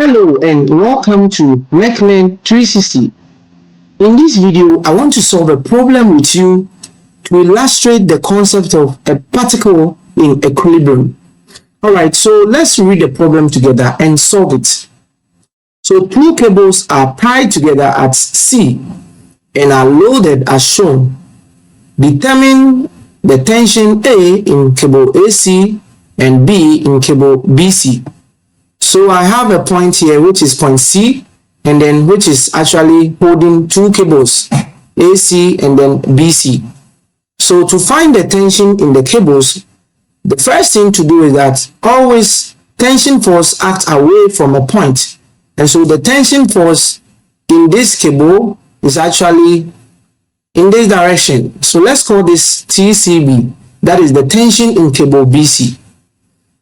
Hello and welcome to Reclearn 360. In this video, I want to solve a problem with you to illustrate the concept of a particle in equilibrium. Alright, so let's read the problem together and solve it. So two cables are tied together at C and are loaded as shown. Determine the tension A in cable AC and B in cable BC. So I have a point here which is point C and then which is actually holding two cables AC and then BC. So to find the tension in the cables, the first thing to do is that always tension force acts away from a point. And so the tension force in this cable is actually in this direction. So let's call this TCB. That is the tension in cable BC.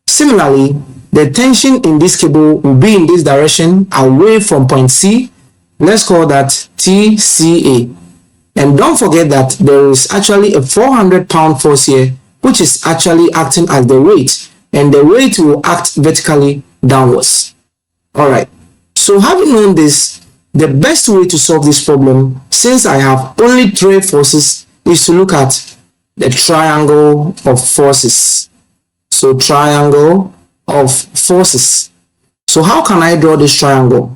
Similarly, the tension in this cable will be in this direction away from point C. Let's call that TCA. And don't forget that there is actually a 400-pound force here, which is actually acting as the weight, and the weight will act vertically downwards. Alright, so having known this, the best way to solve this problem, since I have only three forces, is to look at the triangle of forces. So triangle of forces. So how can I draw this triangle?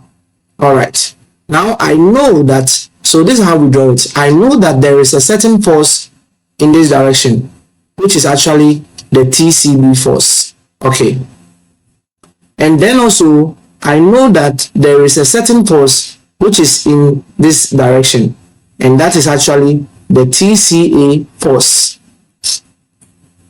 Alright, now I know that, so this is how we draw it. I know that there is a certain force in this direction, which is actually the TCB force. Okay, and then also I know that there is a certain force which is in this direction, and that is actually the TCA force.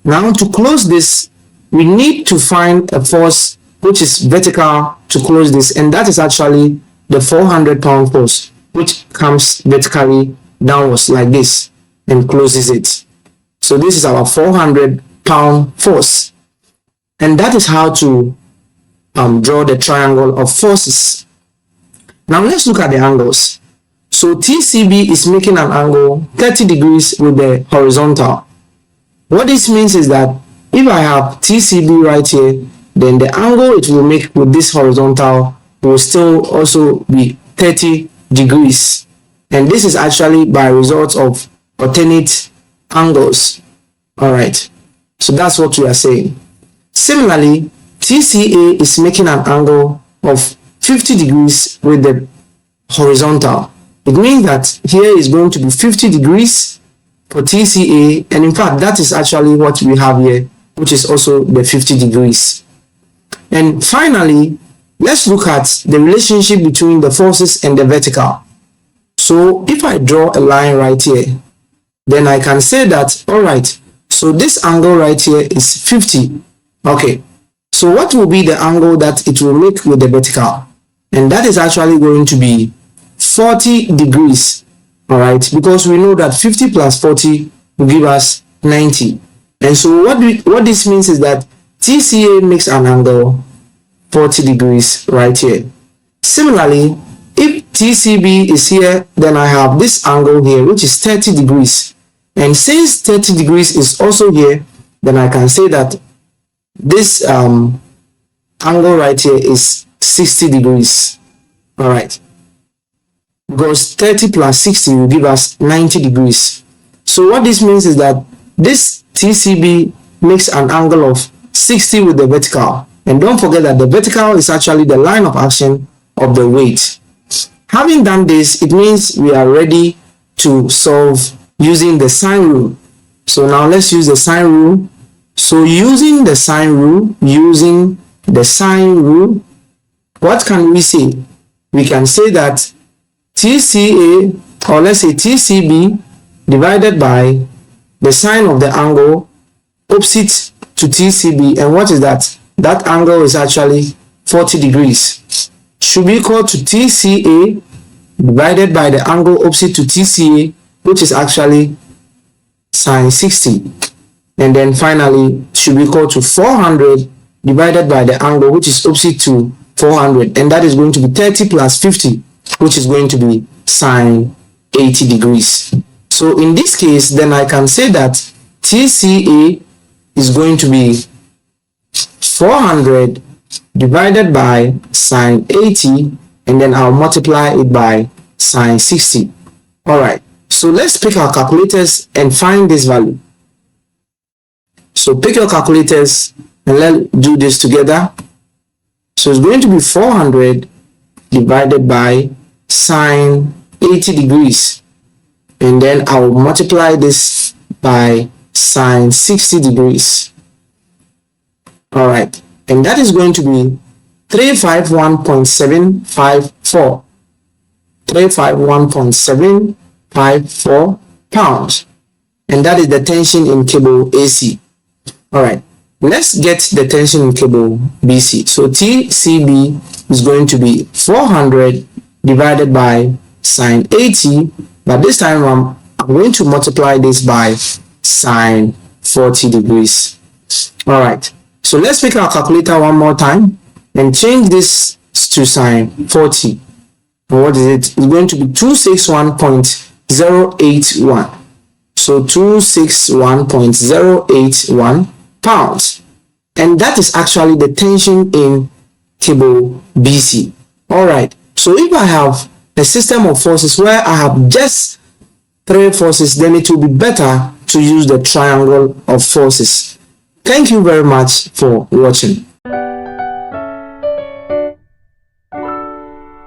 Now to close this, we need to find a force which is vertical to close this, and that is actually the 400-pound force, which comes vertically downwards like this and closes it. So this is our 400-pound force, and that is how to draw the triangle of forces. Now let's look at the angles. So TCB is making an angle 30 degrees with the horizontal. What this means is that if I have TCB right here, then the angle it will make with this horizontal will still also be 30 degrees. And this is actually by result of alternate angles. Alright, so that's what we are saying. Similarly, TCA is making an angle of 50 degrees with the horizontal. It means that here is going to be 50 degrees for TCA, and in fact that is actually what we have here, which is also the 50 degrees. And finally, let's look at the relationship between the forces and the vertical. So if I draw a line right here, then I can say that, alright, so this angle right here is 50. Okay, so what will be the angle that it will make with the vertical? And that is actually going to be 40 degrees. Alright, because we know that 50 plus 40 will give us 90. And so what this means is that TCA makes an angle 40 degrees right here. Similarly, if TCB is here, then I have this angle here, which is 30 degrees. And since 30 degrees is also here, then I can say that this angle right here is 60 degrees. Alright, because 30 plus 60 will give us 90 degrees. So what this means is that this TCB makes an angle of 60 with the vertical. And don't forget that the vertical is actually the line of action of the weight. Having done this, it means we are ready to solve using the sine rule. So now let's use the sine rule. So using the sine rule, what can we say? We can say that TCA, or let's say TCB, divided by the sine of the angle opposite to TCB. And what is that? That angle is actually 40 degrees. Should be equal to TCA divided by the angle opposite to TCA, which is actually sine 60. And then finally should be equal to 400 divided by the angle which is opposite to 400. And that is going to be 30 plus 50, which is going to be sine 80 degrees. So in this case, then I can say that TCA is going to be 400 divided by sine 80, and then I'll multiply it by sine 60. All right, so let's pick our calculators and find this value. So pick your calculators and let's do this together. So it's going to be 400 divided by sine 80 degrees, and then I will multiply this by sine 60 degrees. All right, and that is going to be 351.754 351.754 pounds, and that is the tension in cable AC. All right, let's get the tension in cable BC. So TCB is going to be 400 divided by sine 80, but this time I'm going to multiply this by sine 40 degrees. All right, so let's pick our calculator one more time and change this to sine 40. And what is it? It's going to be 261.081. So 261.081 pounds. And that is actually the tension in cable BC. All right, so if I have a system of forces where I have just 3 forces, then it will be better to use the triangle of forces. Thank you very much for watching.